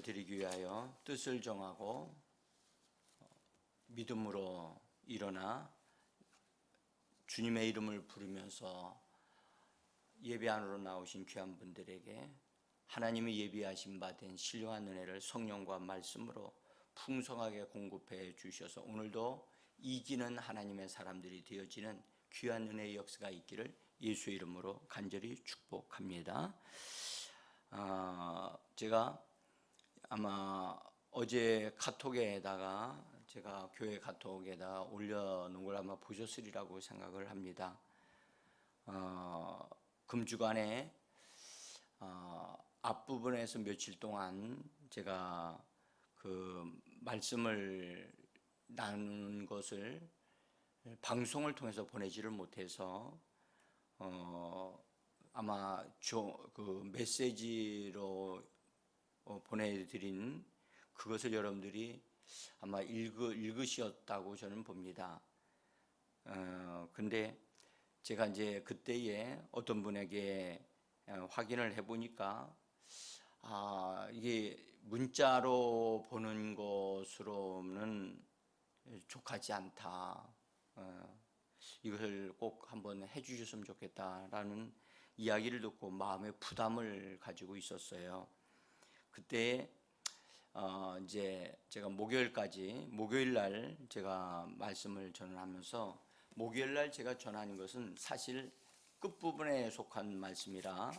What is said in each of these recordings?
드리기 위하여 뜻을 정하고 믿음으로 일어나 주님의 이름을 부르면서 예배 안으로 나오신 귀한 분들에게 하나님이 예비하신 바 된 신령한 은혜를 성령과 말씀으로 풍성하게 공급해 주셔서 오늘도 이기는 하나님의 사람들이 되어지는 귀한 은혜의 역사가 있기를 예수의 이름으로 간절히 축복합니다. 제가 아마 어제 카톡에다가 제가 교회 카톡에다 올려놓은 걸 아마 보셨으리라고 생각을 합니다. 금주간에 앞부분에서 며칠 동안 제가 그 말씀을 나눈 것을 방송을 통해서 보내지를 못해서 아마 그 메시지로 보내드린 그것을 여러분들이 아마 읽으셨다고 저는 봅니다. 근데 제가 이제 그때에 어떤 분에게 확인을 해보니까 이게 문자로 보는 것으로는 족하지 않다. 이것을 꼭 한번 해주셨으면 좋겠다라는 이야기를 듣고 마음의 부담을 가지고 있었어요. 그때 이제 제가 목요일 날 제가 말씀을 전하면서 목요일 날 제가 전하는 것은 사실 끝부분에 속한 말씀이라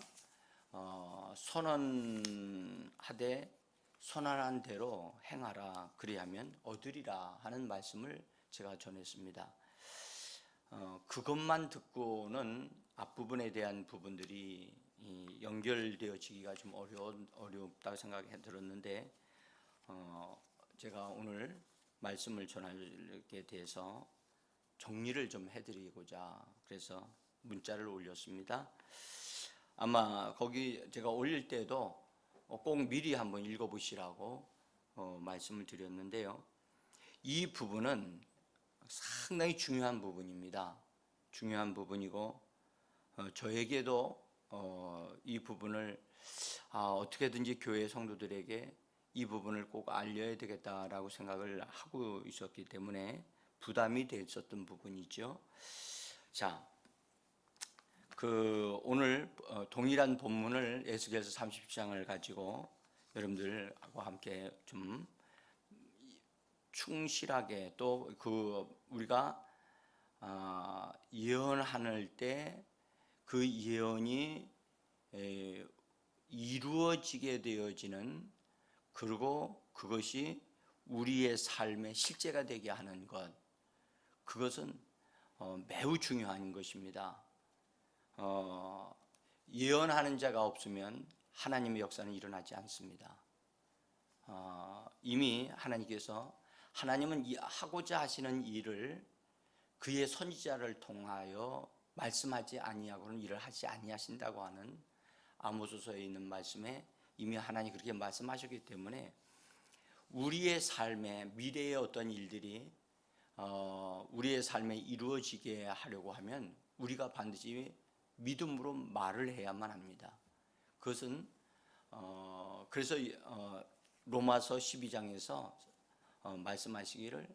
선언하되 선언한 대로 행하라 그리하면 얻으리라 하는 말씀을 제가 전했습니다. 그것만 듣고는 앞부분에 대한 부분들이 연결되어지기가 좀 어렵다고 생각이 들었는데 제가 오늘 말씀을 전하게 돼서 정리를 좀 해드리고자 그래서 문자를 올렸습니다. 아마 거기 제가 올릴 때도 꼭 미리 한번 읽어보시라고 말씀을 드렸는데요. 이 부분은 상당히 중요한 부분입니다. 중요한 부분이고 저에게도 이 부분을 어떻게든지 교회 성도들에게 이 부분을 꼭 알려야 되겠다라고 생각을 하고 있었기 때문에 부담이 됐었던 부분이죠. 자, 오늘 동일한 본문을 에스겔서 30장을 가지고 여러분들하고 함께 좀 충실하게 또 우리가 예언할 때 그 예언이 이루어지게 되어지는 그리고 그것이 우리의 삶의 실제가 되게 하는 것 그것은 매우 중요한 것입니다. 예언하는 자가 없으면 하나님의 역사는 일어나지 않습니다. 이미 하나님은 하고자 하시는 일을 그의 선지자를 통하여 말씀하지 아니하고는 일을 하지 아니하신다고 하는 아모스서에 있는 말씀에 이미 하나님이 그렇게 말씀하셨기 때문에 우리의 삶에 미래의 어떤 일들이 우리의 삶에 이루어지게 하려고 하면 우리가 반드시 믿음으로 말을 해야만 합니다. 그것은 그래서 로마서 12장에서 말씀하시기를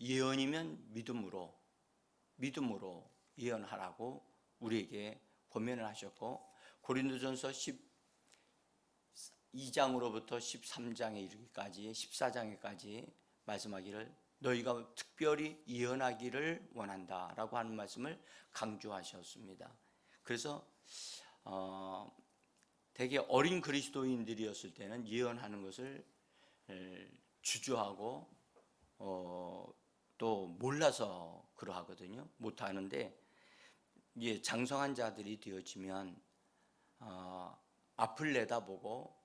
예언이면 믿음으로 예언하라고 우리에게 권면을 하셨고 고린도전서 12장으로부터 13장에 이르기까지 14장에까지 말씀하기를 너희가 특별히 예언하기를 원한다라고 하는 말씀을 강조하셨습니다. 그래서 되게 어린 그리스도인들이었을 때는 예언하는 것을 주저하고 또 몰라서 그러하거든요. 못하는데 이제 장성한 자들이 되어지면 앞을 내다보고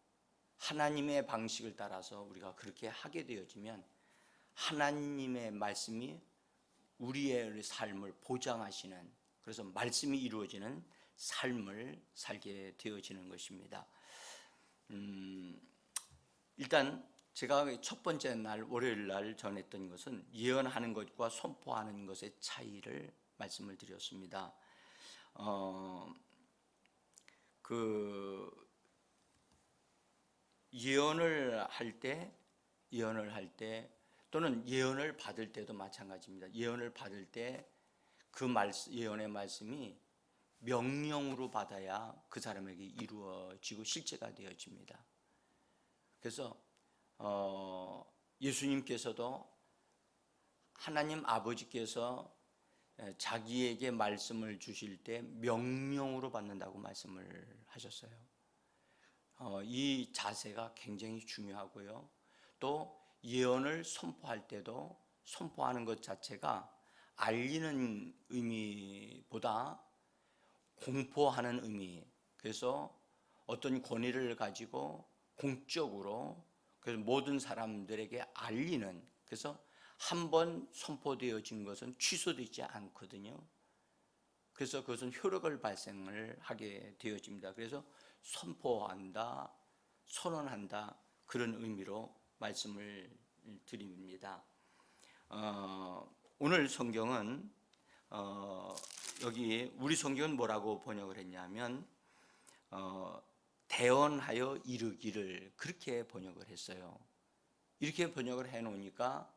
하나님의 방식을 따라서 우리가 그렇게 하게 되어지면 하나님의 말씀이 우리의 삶을 보장하시는 그래서 말씀이 이루어지는 삶을 살게 되어지는 것입니다. 일단 제가 첫 번째 날 월요일 날 전했던 것은 예언하는 것과 선포하는 것의 차이를 말씀을 드렸습니다. 예언을 할 때 또는 예언을 받을 때도 마찬가지입니다. 예언을 받을 때 그 예언의 말씀이 명령으로 받아야 그 사람에게 이루어지고 실제가 되어집니다. 그래서 예수님께서도 하나님 아버지께서 자기에게 말씀을 주실 때 명령으로 받는다고 말씀을 하셨어요. 이 자세가 굉장히 중요하고요. 또 예언을 선포할 때도 선포하는 것 자체가 알리는 의미보다 공포하는 의미, 그래서 어떤 권위를 가지고 공적으로 그래서 모든 사람들에게 알리는, 그래서 한번 선포되어진 것은 취소되지 않거든요. 그래서 그것은 효력을 발생을 하게 되어집니다. 그래서 선포한다, 선언한다, 그런 의미로 말씀을 드립니다. 오늘 성경은 여기 우리 성경은 뭐라고 번역을 했냐면 대언하여 이르기를, 그렇게 번역을 했어요. 이렇게 번역을 해놓으니까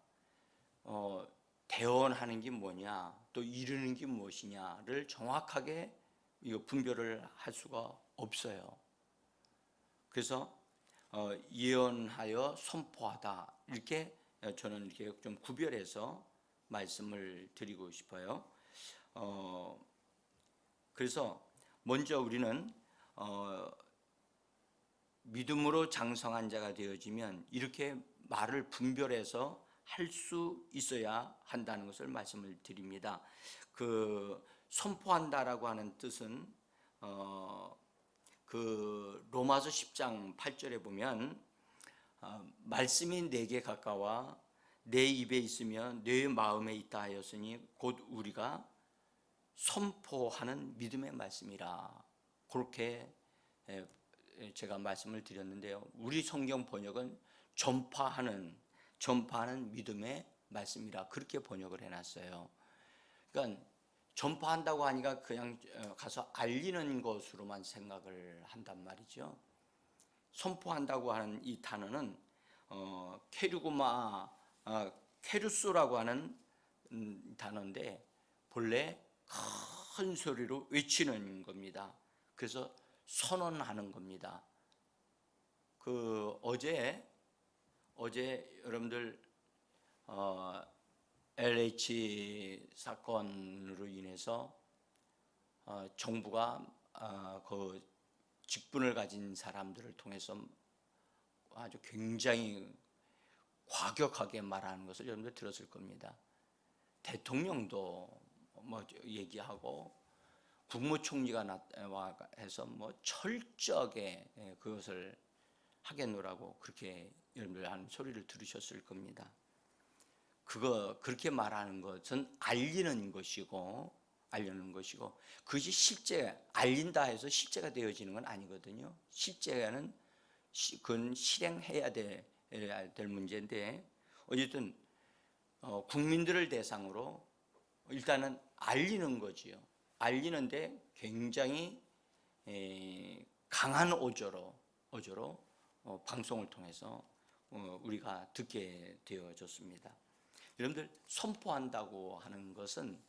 대언하는 게 뭐냐, 또 이르는 게 무엇이냐를 정확하게 이거 분별을 할 수가 없어요. 그래서 예언하여 선포하다, 이렇게 저는 이렇게 좀 구별해서 말씀을 드리고 싶어요. 그래서 먼저 우리는 믿음으로 장성한 자가 되어지면 이렇게 말을 분별해서 할 수 있어야 한다는 것을 말씀을 드립니다. 그 선포한다라고 하는 뜻은 그 로마서 10장 8절에 보면 말씀이 내게 가까워 내 입에 있으며 내 마음에 있다 하였으니 곧 우리가 선포하는 믿음의 말씀이라, 그렇게 제가 말씀을 드렸는데요. 우리 성경 번역은 전파하는 믿음의 말씀이라, 그렇게 번역을 해놨어요. 그러니까 전파한다고 하니까 그냥 가서 알리는 것으로만 생각을 한단 말이죠. 선포한다고 하는 이 단어는 케루소라고 하는 단어인데 본래 큰 소리로 외치는 겁니다. 그래서 선언하는 겁니다. 어제 여러분들 LH 사건으로 인해서 정부가 그 직분을 가진 사람들을 통해서 아주 굉장히 과격하게 말하는 것을 여러분들 들었을 겁니다. 대통령도 뭐 얘기하고 국무총리가 해서 뭐 철저하게 그것을 하겠노라고 그렇게 여러분들 하는 소리를 들으셨을 겁니다. 그렇게 말하는 것은 알리는 것이고 그것이 실제 알린다 해서 실제가 되어지는 건 아니거든요. 실제는 그건 실행해야 될 문제인데, 어쨌든 국민들을 대상으로 일단은 알리는 거지요. 알리는데 굉장히 강한 어조로 방송을 통해서 우리가 듣게 되어졌습니다. 여러분들, 선포한다고 하는 것은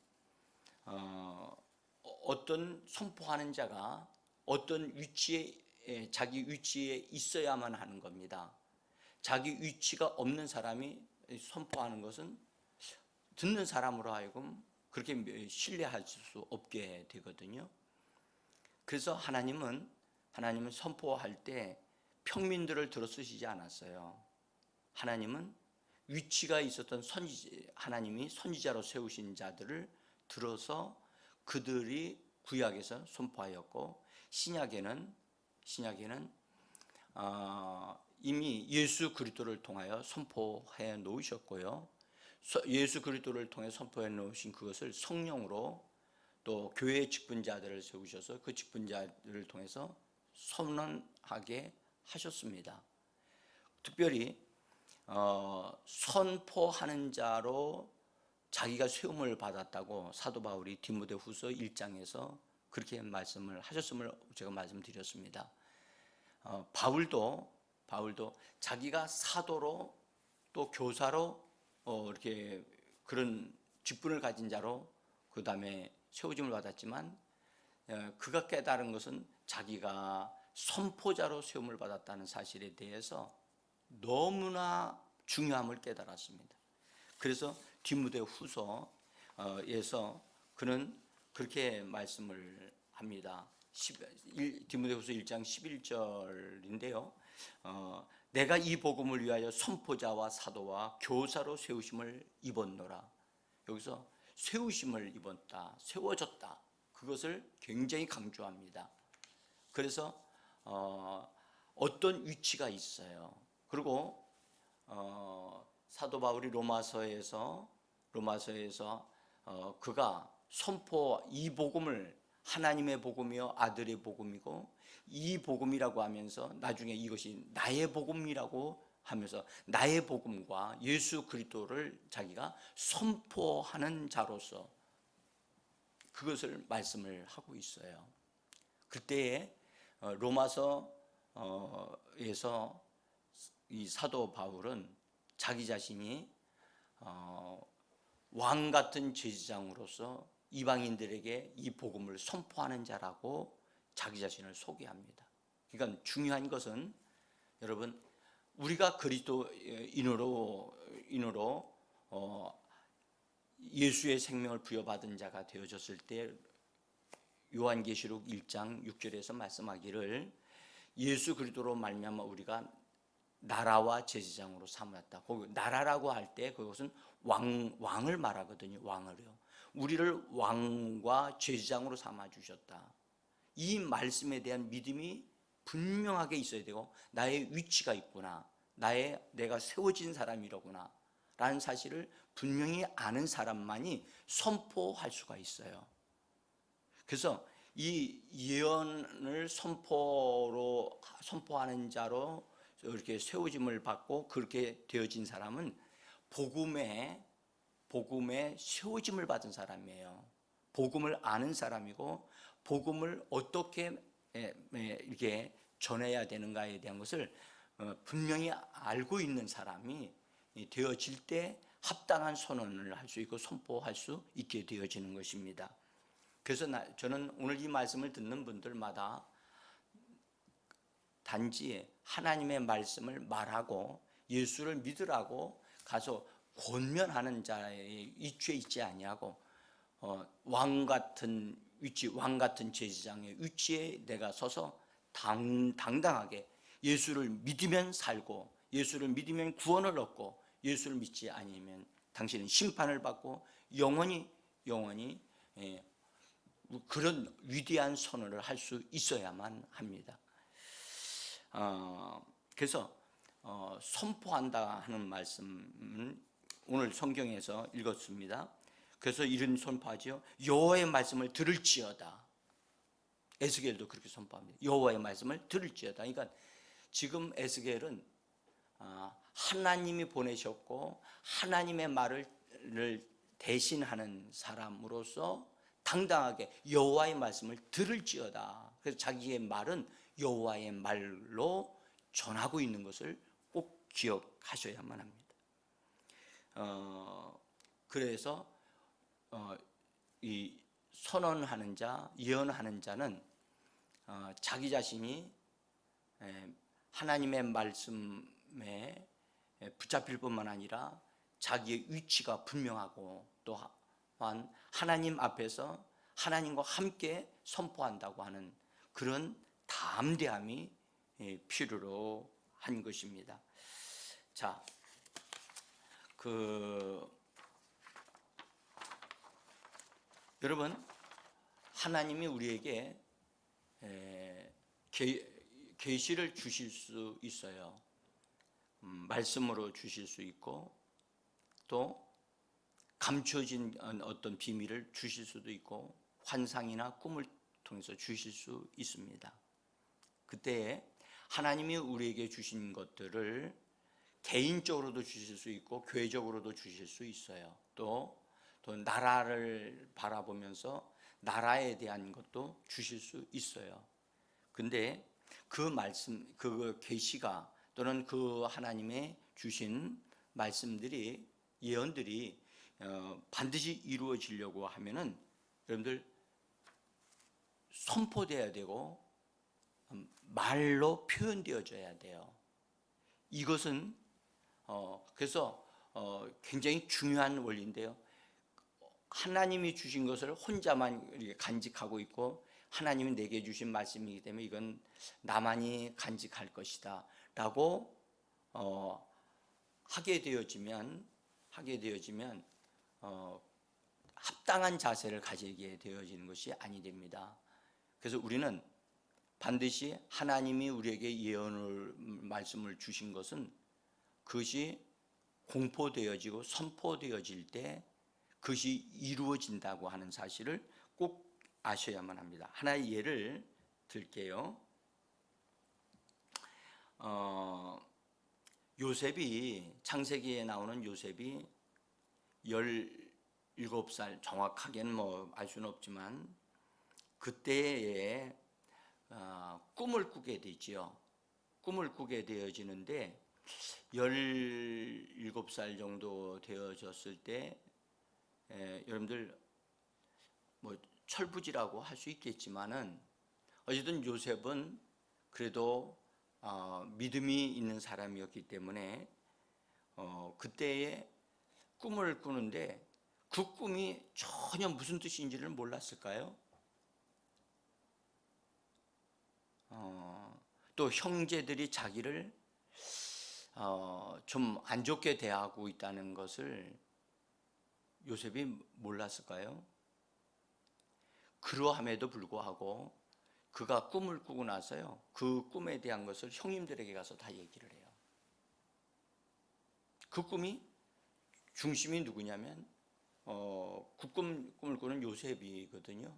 어떤 선포하는 자가 어떤 위치에 자기 위치에 있어야만 하는 겁니다. 자기 위치가 없는 사람이 선포하는 것은 듣는 사람으로 하여금 그렇게 신뢰할 수 없게 되거든요. 그래서 하나님은 선포할 때 평민들을 들어 쓰시지 않았어요. 하나님은 위치가 있었던 하나님이 선지자로 세우신 자들을 들어서 그들이 구약에서 선포하였고, 신약에는 이미 예수 그리스도를 통하여 선포해 놓으셨고요. 예수 그리스도를 통해 선포해 놓으신 그것을 성령으로 또 교회의 직분자들을 세우셔서 그 직분자들을 통해서 선언하게 하셨습니다. 특별히 선포하는 자로 자기가 세움을 받았다고 사도 바울이 디모데후서 1장에서 그렇게 말씀을 하셨음을 제가 말씀드렸습니다. 바울도 바울도 자기가 사도로 또 교사로 이렇게 그런 직분을 가진 자로 그 다음에 세워짐을 받았지만 그가 깨달은 것은 자기가 선포자로 세움을 받았다는 사실에 대해서 너무나 중요함을 깨달았습니다. 그래서 디모데후서에서 그는 그렇게 말씀을 합니다. 디모데후서 1장 11절인데요. 내가 이 복음을 위하여 선포자와 사도와 교사로 세우심을 입었노라. 여기서 세우심을 입었다, 세워졌다, 그것을 굉장히 강조합니다. 그래서 어떤 위치가 있어요. 그리고 사도 바울이 로마서에서 그가 선포, 이 복음을 하나님의 복음이요 아들의 복음이고 이 복음이라고 하면서 나중에 이것이 나의 복음이라고 하면서 나의 복음과 예수 그리스도를 자기가 선포하는 자로서 그것을 말씀을 하고 있어요. 그때에 로마서에서 이 사도 바울은 자기 자신이 왕 같은 제사장으로서 이방인들에게 이 복음을 선포하는 자라고 자기 자신을 소개합니다. 그러니까 중요한 것은 여러분, 우리가 그리스도인으로 예수의 생명을 부여받은 자가 되어졌을 때 요한계시록 1장 6절에서 말씀하기를 예수 그리스도로 말미암아 우리가 나라와 제사장으로 삼았다. 거기 나라라고 할 때 그것은 왕을 말하거든요. 왕을요. 우리를 왕과 제사장으로 삼아 주셨다. 이 말씀에 대한 믿음이 분명하게 있어야 되고 나의 위치가 있구나, 내가 세워진 사람이로구나 라는 사실을 분명히 아는 사람만이 선포할 수가 있어요. 그래서 이 예언을 선포하는 자로 이렇게 세워짐을 받고 그렇게 되어진 사람은 복음에 세워짐을 받은 사람이에요. 복음을 아는 사람이고 복음을 어떻게 이렇게 전해야 되는가에 대한 것을 분명히 알고 있는 사람이 되어질 때 합당한 선언을 할 수 있고 선포할 수 있게 되어지는 것입니다. 그래서 저는 오늘 이 말씀을 듣는 분들마다 단지 하나님의 말씀을 말하고 예수를 믿으라고 가서 권면하는 자의 위치에 있지 아니하고 왕 같은 위치, 왕 같은 제사장의 위치에 내가 서서 당당하게 예수를 믿으면 살고 예수를 믿으면 구원을 얻고 예수를 믿지 않으면 당신은 심판을 받고 영원히 그런 위대한 선언을 할 수 있어야만 합니다. 그래서 선포한다 하는 말씀은 오늘 성경에서 읽었습니다. 그래서 이런 선포하죠. 여호와의 말씀을 들을지어다. 에스겔도 그렇게 선포합니다. 여호와의 말씀을 들을지어다. 그러니까 지금 에스겔은 하나님이 보내셨고 하나님의 말을 대신하는 사람으로서 당당하게 여호와의 말씀을 들을지어다. 그래서 자기의 말은 여호와의 말로 전하고 있는 것을 꼭 기억하셔야만 합니다. 그래서 이 선언하는 자, 예언하는 자는 자기 자신이 하나님의 말씀에 붙잡힐 뿐만 아니라 자기의 위치가 분명하고 또한 하나님 앞에서 하나님과 함께 선포한다고 하는 그런 담대함이 필요로 한 것입니다. 자, 여러분, 하나님이 우리에게 계시를 주실 수 있어요. 말씀으로 주실 수 있고 또 감춰진 어떤 비밀을 주실 수도 있고 환상이나 꿈을 통해서 주실 수 있습니다. 그때 하나님이 우리에게 주신 것들을 개인적으로도 주실 수 있고 교회적으로도 주실 수 있어요. 또 나라를 바라보면서 나라에 대한 것도 주실 수 있어요. 근데 그 말씀, 그 계시가 또 또는 그 하나님의 주신 말씀들이, 예언들이 반드시 이루어지려고 하면은 여러분들 선포돼야 되고 말로 표현되어져야 돼요. 이것은 그래서 굉장히 중요한 원리인데요. 하나님이 주신 것을 혼자만 이렇게 간직하고 있고 하나님이 내게 주신 말씀이기 때문에 이건 나만이 간직할 것이다 라고 하게 되어지면 합당한 자세를 가지게 되어지는 것이 아니 됩니다. 그래서 우리는 반드시 하나님이 우리에게 예언을 말씀을 주신 것은 그것이 공포되어지고 선포되어질 때 그것이 이루어진다고 하는 사실을 꼭 아셔야만 합니다. 하나의 예를 들게요. 요셉이, 창세기에 나오는 요셉이 17살, 정확하게는 알 수는 없지만 그때에 꿈을 꾸게 되지요. 꿈을 꾸게 되어지는데 17살 정도 되어졌을 때 여러분들 철부지라고 할 수 있겠지만은 어쨌든 요셉은 그래도 믿음이 있는 사람이었기 때문에 그때에 꿈을 꾸는데 그 꿈이 전혀 무슨 뜻인지를 몰랐을까요? 또 형제들이 자기를 좀 안 좋게 대하고 있다는 것을 요셉이 몰랐을까요? 그러함에도 불구하고 그가 꿈을 꾸고 나서요, 그 꿈에 대한 것을 형님들에게 가서 다 얘기를 해요. 그 꿈이 중심이 누구냐면 그 꿈을 꾸는 요셉이거든요.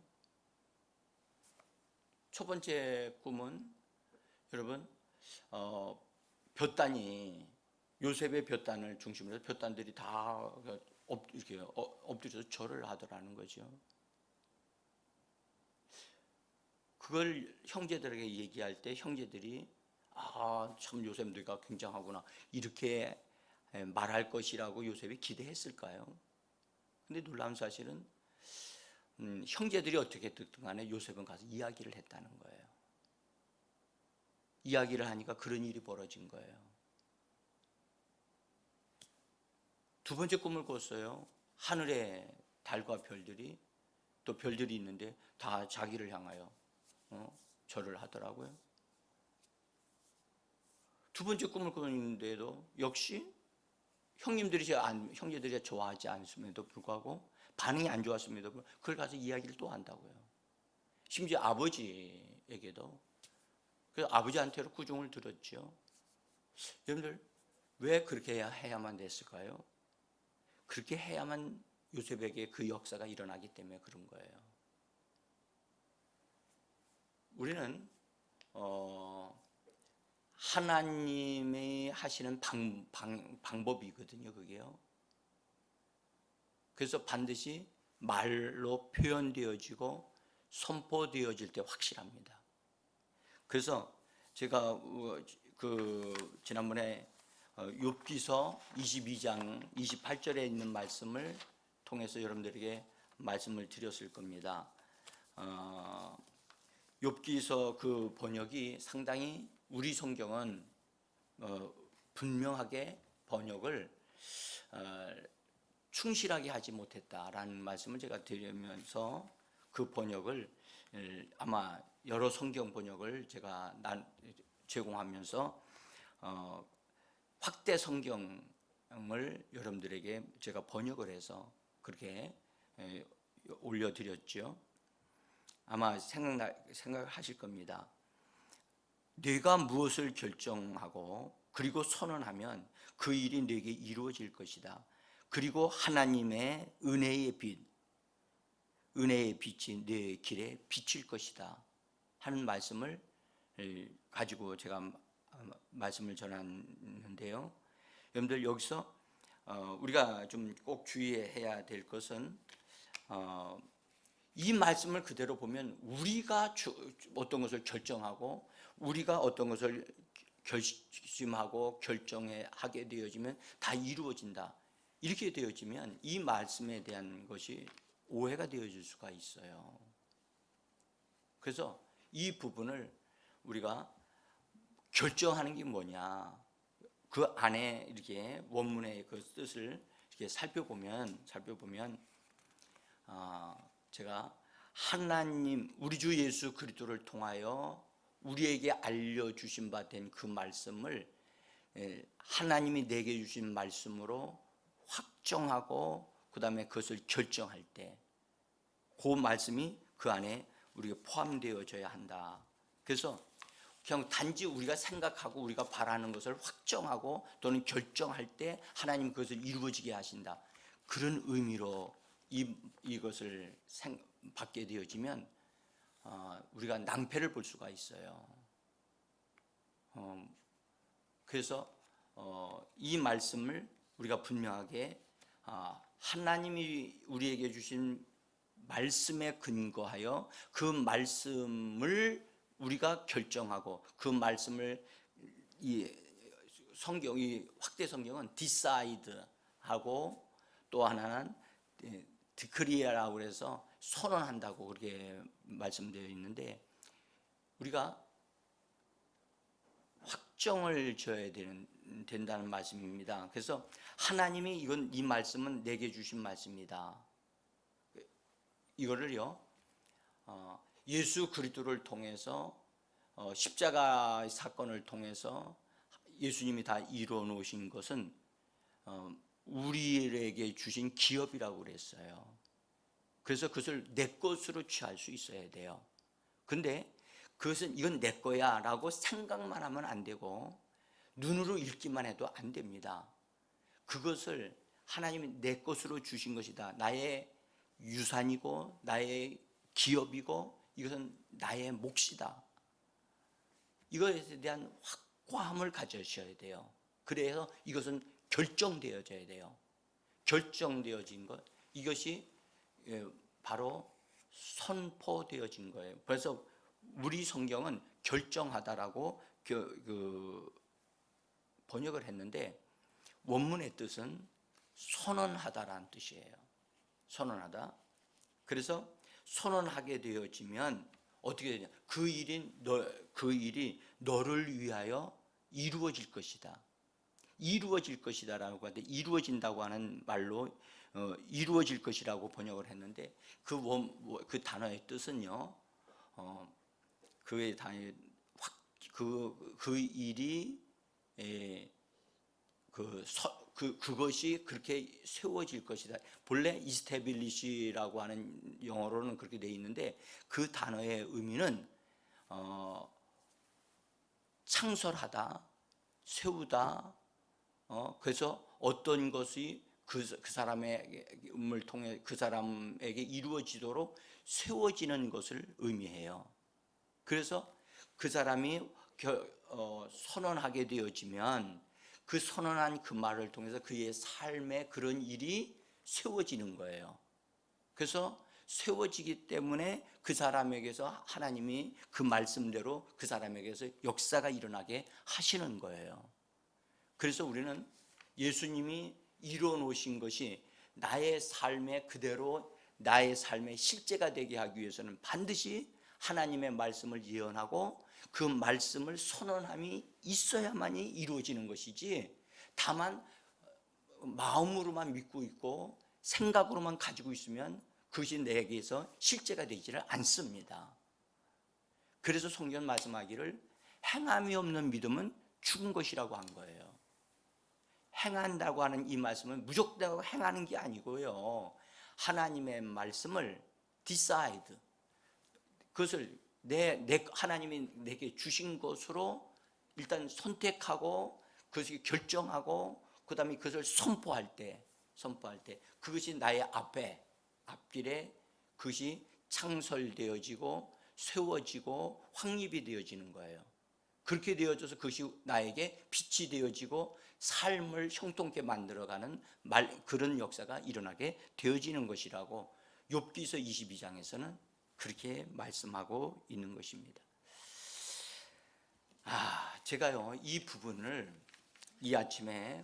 첫 번째 꿈은 여러분 볕단이, 요셉의 볕단을 중심으로 해서 볕단들이 다 이렇게 엎드려서 절을 하더라는 거죠. 그걸 형제들에게 얘기할 때 형제들이 참 요셉 너희가 굉장하구나 이렇게 말할 것이라고 요셉이 기대했을까요? 근데 놀라운 사실은 형제들이 어떻게 듣든 간에 요셉은 가서 이야기를 했다는 거예요. 이야기를 하니까 그런 일이 벌어진 거예요. 두 번째 꿈을 꿨어요. 하늘에 달과 별들이, 또 별들이 있는데 다 자기를 향하여 절을 하더라고요. 두 번째 꿈을 꿨는데도 역시 형제들이 좋아하지 않음에도 불구하고, 반응이 안 좋았음에도 불구하고 그걸 가서 이야기를 또 한다고요. 심지어 아버지에게도. 그래서 아버지한테도 구중을 들었죠. 여러분들 왜 그렇게 해야만 됐을까요? 그렇게 해야만 요셉에게 그 역사가 일어나기 때문에 그런 거예요. 우리는 하나님이 하시는 방법이거든요, 그게요. 그래서 반드시 말로 표현되어지고 선포되어질 때 확실합니다. 그래서 제가 지난번에 욥기서 22장 28절에 있는 말씀을 통해서 여러분들에게 말씀을 드렸을 겁니다. 욥기서 그 번역이 상당히, 우리 성경은 분명하게 번역을 충실하게 하지 못했다라는 말씀을 제가 드리면서 그 번역을 아마 여러 성경 번역을 제가 제공하면서 확대 성경을 여러분들에게 제가 번역을 해서 그렇게 올려드렸죠. 아마 생각하실 겁니다. 내가 무엇을 결정하고 그리고 선언하면 그 일이 내게 이루어질 것이다. 그리고 하나님의 은혜의 빛이 내 길에 비칠 것이다 하는 말씀을 가지고 제가 말씀을 전하는데요. 여러분들 여기서 우리가 좀 꼭 주의해야 될 것은 이 말씀을 그대로 보면 우리가 어떤 것을 결정하고 우리가 어떤 것을 결심하고 결정하게 되어지면 다 이루어진다. 이렇게 되어지면 이 말씀에 대한 것이 오해가 되어질 수가 있어요. 그래서 이 부분을 우리가 결정하는 게 뭐냐, 그 안에 이렇게 원문의 그 뜻을 이렇게 살펴보면 제가 하나님 우리 주 예수 그리스도를 통하여 우리에게 알려주신 바 된 그 말씀을 하나님이 내게 주신 말씀으로 확정하고 그 다음에 그것을 결정할 때 그 말씀이 그 안에 우리가 포함되어져야 한다. 그래서 그냥 단지 우리가 생각하고 우리가 바라는 것을 확정하고 또는 결정할 때 하나님 그것을 이루어지게 하신다. 그런 의미로 이것을 받게 되어지면 우리가 낭패를 볼 수가 있어요. 그래서 이 말씀을 우리가 분명하게 하나님이 우리에게 주신 말씀에 근거하여 그 말씀을 우리가 결정하고 그 말씀을 이 확대 성경은 decide 하고 또 하나는 declare라고 해서 선언한다고 그렇게 말씀되어 있는데 우리가 확정을 줘야 된다는 말씀입니다. 그래서 하나님이 이 말씀은 내게 주신 말씀이다. 이거를요 예수 그리스도를 통해서 십자가 사건을 통해서 예수님이 다 이루어 놓으신 것은 우리에게 주신 기업이라고 그랬어요. 그래서 그것을 내 것으로 취할 수 있어야 돼요. 근데 그것은 이건 내 거야 라고 생각만 하면 안 되고 눈으로 읽기만 해도 안 됩니다. 그것을 하나님이 내 것으로 주신 것이다. 나의 유산이고 나의 기업이고 이것은 나의 몫이다. 이것에 대한 확고함을 가지셔야 돼요. 그래서 이것은 결정되어져야 돼요. 결정되어진 것, 이것이 바로 선포되어진 거예요. 그래서 우리 성경은 결정하다라고 번역을 했는데 원문의 뜻은 선언하다라는 뜻이에요. 선언하다. 그래서 선언하게 되어지면 어떻게 되냐? 그 일이 너를 위하여 이루어질 것이다. 이루어질 것이다라고 하는데 이루어진다고 하는 말로 이루어질 것이라고 번역을 했는데 그 단어의 뜻은요. 그 일이 그것이 그렇게 세워질 것이다. 본래 이스테빌리시라고 하는 영어로는 그렇게 돼 있는데 그 단어의 의미는 창설하다, 세우다. 그래서 어떤 것이 그 사람을 통해 그 사람에게 이루어지도록 세워지는 것을 의미해요. 그래서 그 사람이 선언하게 되어지면 그 선언한 그 말을 통해서 그의 삶에 그런 일이 세워지는 거예요. 그래서 세워지기 때문에 그 사람에게서 하나님이 그 말씀대로 그 사람에게서 역사가 일어나게 하시는 거예요. 그래서 우리는 예수님이 이루어 놓으신 것이 나의 삶에 그대로 나의 삶의 실제가 되게 하기 위해서는 반드시 하나님의 말씀을 예언하고 그 말씀을 선언함이 있어야만이 이루어지는 것이지 다만 마음으로만 믿고 있고 생각으로만 가지고 있으면 그것이 내게서 실제가 되지를 않습니다. 그래서 성경 말씀하기를 행함이 없는 믿음은 죽은 것이라고 한 거예요. 행한다고 하는 이 말씀은 무조건 행하는 게 아니고요. 하나님의 말씀을 decide, 그것을 하나님이 내게 주신 것으로 일단 선택하고 그것을 결정하고 그 다음에 그것을 선포할 때 그것이 나의 앞길에 그것이 창설되어지고 세워지고 확립이 되어지는 거예요. 그렇게 되어져서 그것이 나에게 빛이 되어지고 삶을 형통케 만들어가는 그런 역사가 일어나게 되어지는 것이라고 욥기서 22장에서는 그렇게 말씀하고 있는 것입니다. 제가요 이 부분을 이 아침에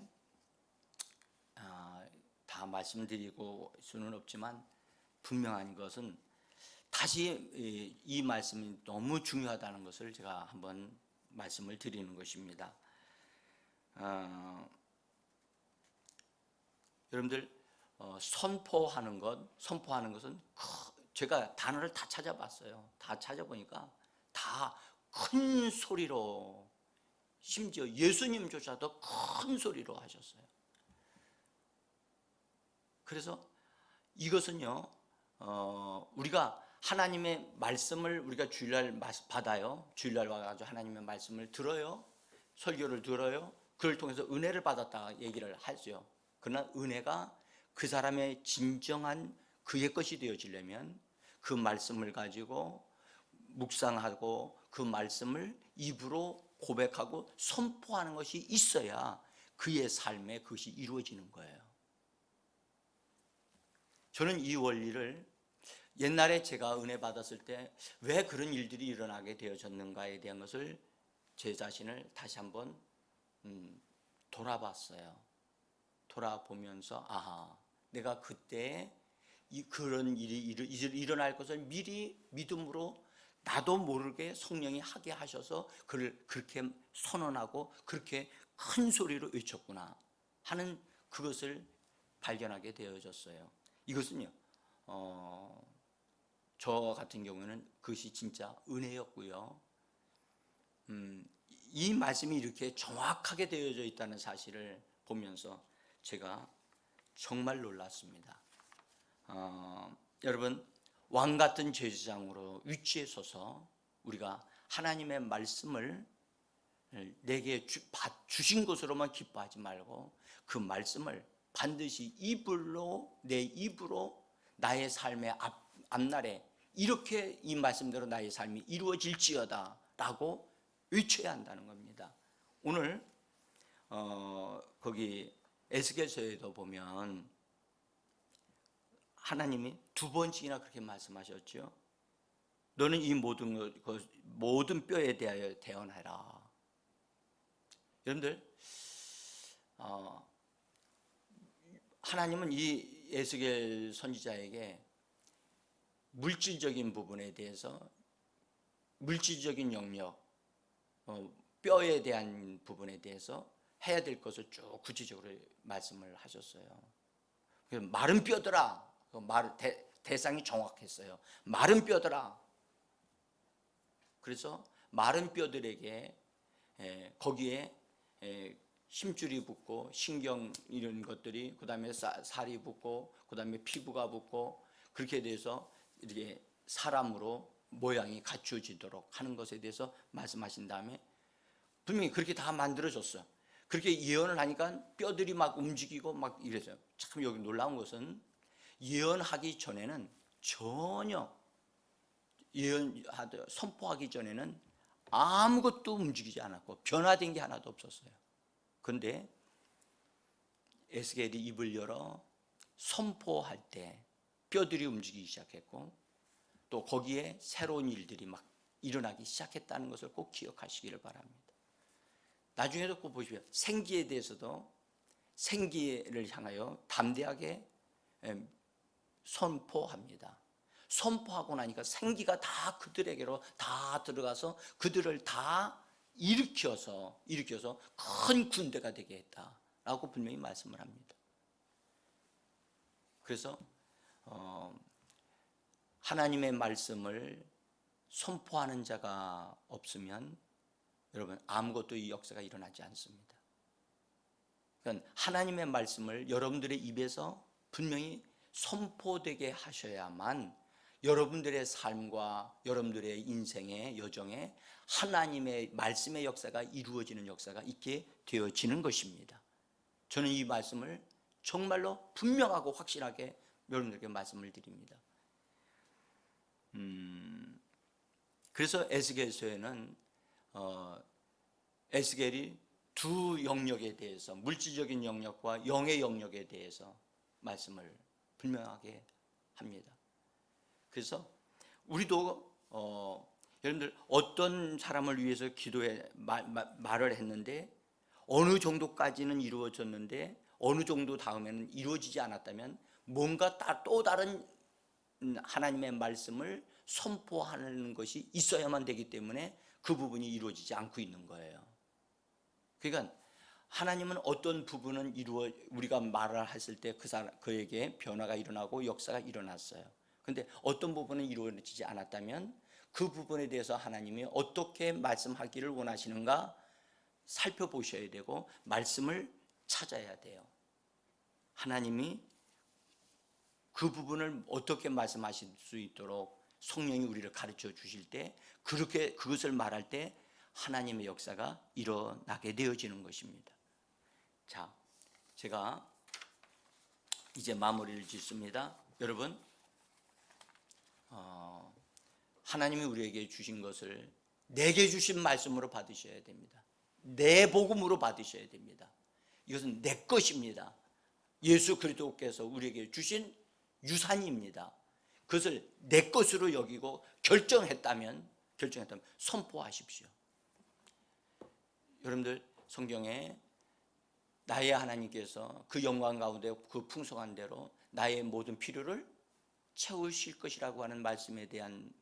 다 말씀드리고 수는 없지만 분명한 것은 다시 이 말씀이 너무 중요하다는 것을 제가 한번 말씀을 드리는 것입니다. 여러분들 선포하는 것은 제가 단어를 다 찾아봤어요. 다 찾아보니까 다 큰 소리로, 심지어 예수님조차도 큰 소리로 하셨어요. 그래서 이것은요 우리가 하나님의 말씀을 우리가 주일날 받아요. 주일날 와가지고 하나님의 말씀을 들어요. 설교를 들어요. 그걸 통해서 은혜를 받았다 얘기를 하죠. 그러나 은혜가 그 사람의 진정한 그의 것이 되어지려면 그 말씀을 가지고 묵상하고 그 말씀을 입으로 고백하고 선포하는 것이 있어야 그의 삶에 그것이 이루어지는 거예요. 저는 이 원리를 옛날에 제가 은혜 받았을 때 왜 그런 일들이 일어나게 되어졌는가에 대한 것을 제 자신을 다시 한번 돌아봤어요. 돌아보면서 내가 그때 그런 일이 일어날 것을 미리 믿음으로 나도 모르게 성령이 하게 하셔서 그를 그렇게 선언하고 그렇게 큰 소리로 외쳤구나 하는 그것을 발견하게 되어졌어요. 이것은요 저 같은 경우는 그것이 진짜 은혜였고요. 이 말씀이 이렇게 정확하게 되어져 있다는 사실을 보면서 제가 정말 놀랐습니다. 여러분 왕 같은 제사장으로 위치에 서서 우리가 하나님의 말씀을 내게 주신 것으로만 기뻐하지 말고 그 말씀을 반드시 내 입으로 나의 삶의 앞날에 이렇게 이 말씀대로 나의 삶이 이루어질지어다 라고 외쳐야 한다는 겁니다. 오늘 거기 에스겔서에도 보면 하나님이 2번씩이나 그렇게 말씀하셨죠. 너는 이 모든 뼈에 대하여 대언하라. 여러분들 하나님은 이 에스겔 선지자에게 물질적인 부분에 대해서 물질적인 영역, 뼈에 대한 부분에 대해서 해야 될 것을 쭉 구체적으로 말씀을 하셨어요. 마른 뼈더라. 대상이 정확했어요. 마른 뼈더라. 그래서 마른 뼈들에게 거기에 힘줄이 붙고 신경 이런 것들이 그다음에 살이 붙고 그다음에 피부가 붙고 그렇게 돼서 이렇게 사람으로 모양이 갖추어지도록 하는 것에 대해서 말씀하신 다음에 분명히 그렇게 다 만들어졌어요. 그렇게 예언을 하니까 뼈들이 막 움직이고 막 이래서요. 참 여기 놀라운 것은 예언하기 전에는 전혀 선포하기 전에는 아무것도 움직이지 않았고 변화된 게 하나도 없었어요. 그런데 에스겔이 입을 열어 선포할 때 뼈들이 움직이기 시작했고 또 거기에 새로운 일들이 막 일어나기 시작했다는 것을 꼭 기억하시기를 바랍니다. 나중에도 꼭 보십시오. 생기에 대해서도 생기를 향하여 담대하게 선포합니다. 선포하고 나니까 생기가 다 그들에게로 다 들어가서 그들을 다 일으켜서 큰 군대가 되게 했다라고 분명히 말씀을 합니다. 그래서 하나님의 말씀을 선포하는 자가 없으면 여러분 아무것도 이 역사가 일어나지 않습니다. 그러니까 하나님의 말씀을 여러분들의 입에서 분명히 선포되게 하셔야만 여러분들의 삶과 여러분들의 인생의 여정에 하나님의 말씀의 역사가 이루어지는 역사가 있게 되어지는 것입니다. 저는 이 말씀을 정말로 분명하고 확실하게 여러분들에게 말씀을 드립니다. 그래서 에스겔서에는 에스겔이 두 영역에 대해서 물질적인 영역과 영의 영역에 대해서 말씀을 분명하게 합니다. 그래서 우리도 여러분들 어떤 사람을 위해서 말을 했는데 어느 정도까지는 이루어졌는데 어느 정도 다음에는 이루어지지 않았다면 뭔가 또 다른 하나님의 말씀을 선포하는 것이 있어야만 되기 때문에 그 부분이 이루어지지 않고 있는 거예요. 그러니까 하나님은 어떤 부분은 우리가 말을 했을 때 그에게 변화가 일어나고 역사가 일어났어요. 그런데 어떤 부분은 이루어지지 않았다면 그 부분에 대해서 하나님이 어떻게 말씀하기를 원하시는가 살펴보셔야 되고 말씀을 찾아야 돼요. 하나님이 그 부분을 어떻게 말씀하실 수 있도록 성령이 우리를 가르쳐 주실 때 그렇게 그것을 말할 때 하나님의 역사가 일어나게 되어지는 것입니다. 자, 제가 이제 마무리를 짓습니다. 여러분, 하나님이 우리에게 주신 것을 내게 주신 말씀으로 받으셔야 됩니다. 내 복음으로 받으셔야 됩니다. 이것은 내 것입니다. 예수 그리스도께서 우리에게 주신 유산입니다. 그것을 내 것으로 여기고 결정했다면 선포하십시오. 여러분들 성경에 나의 하나님께서 그 영광 가운데 그 풍성한 대로 나의 모든 필요를 채우실 것이라고 하는 말씀에 대한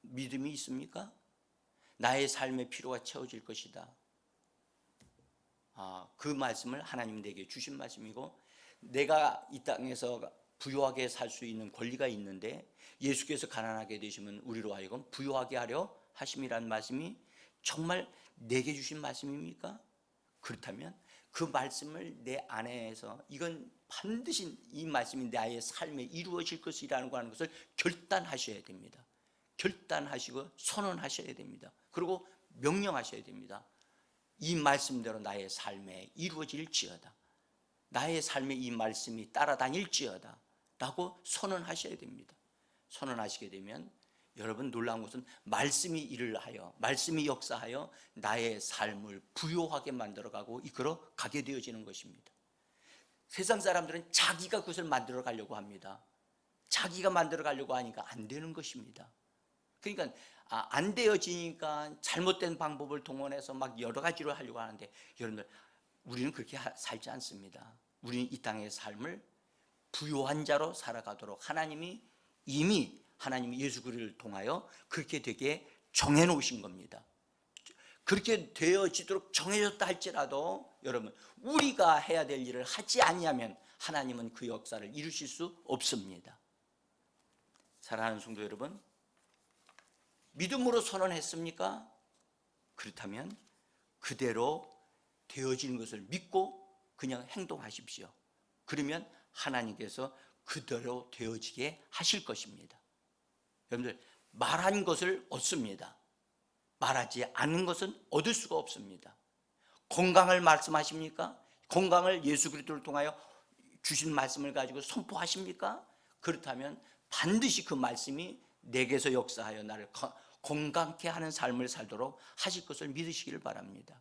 믿음이 있습니까? 나의 삶의 필요가 채워질 것이다. 그 말씀을 하나님 내게 주신 말씀이고 내가 이 땅에서 부유하게 살 수 있는 권리가 있는데 예수께서 가난하게 되시면 우리로 하여금 부유하게 하려 하심이라는 말씀이 정말 내게 주신 말씀입니까? 그렇다면 그 말씀을 내 안에서 이건 반드시 이 말씀이 나의 삶에 이루어질 것이라는 것을 결단하셔야 됩니다. 결단하시고 선언하셔야 됩니다. 그리고 명령하셔야 됩니다. 이 말씀대로 나의 삶에 이루어질지어다. 나의 삶에 이 말씀이 따라다닐지어다 라고 선언하셔야 됩니다. 선언하시게 되면 여러분 놀라운 것은 말씀이 일을 하여 말씀이 역사하여 나의 삶을 부요하게 만들어가고 이끌어 가게 되어지는 것입니다. 세상 사람들은 자기가 그것을 만들어 가려고 합니다. 자기가 만들어 가려고 하니까 안 되는 것입니다. 그러니까 안 되어지니까 잘못된 방법을 동원해서 막 여러 가지로 하려고 하는데 여러분들 우리는 그렇게 살지 않습니다. 우리는 이 땅의 삶을 부요한 자로 살아가도록 하나님이 예수 그리스도를 통하여 그렇게 되게 정해놓으신 겁니다. 그렇게 되어지도록 정해졌다 할지라도 여러분 우리가 해야 될 일을 하지 아니하면 하나님은 그 역사를 이루실 수 없습니다. 사랑하는 성도 여러분, 믿음으로 선언했습니까? 그렇다면 그대로 되어지는 것을 믿고 그냥 행동하십시오. 그러면 하나님께서 그대로 되어지게 하실 것입니다. 여러분들 말한 것을 얻습니다. 말하지 않는 것은 얻을 수가 없습니다. 건강을 말씀하십니까? 건강을 예수 그리스도를 통하여 주신 말씀을 가지고 선포하십니까? 그렇다면 반드시 그 말씀이 내게서 역사하여 나를 건강케 하는 삶을 살도록 하실 것을 믿으시기를 바랍니다.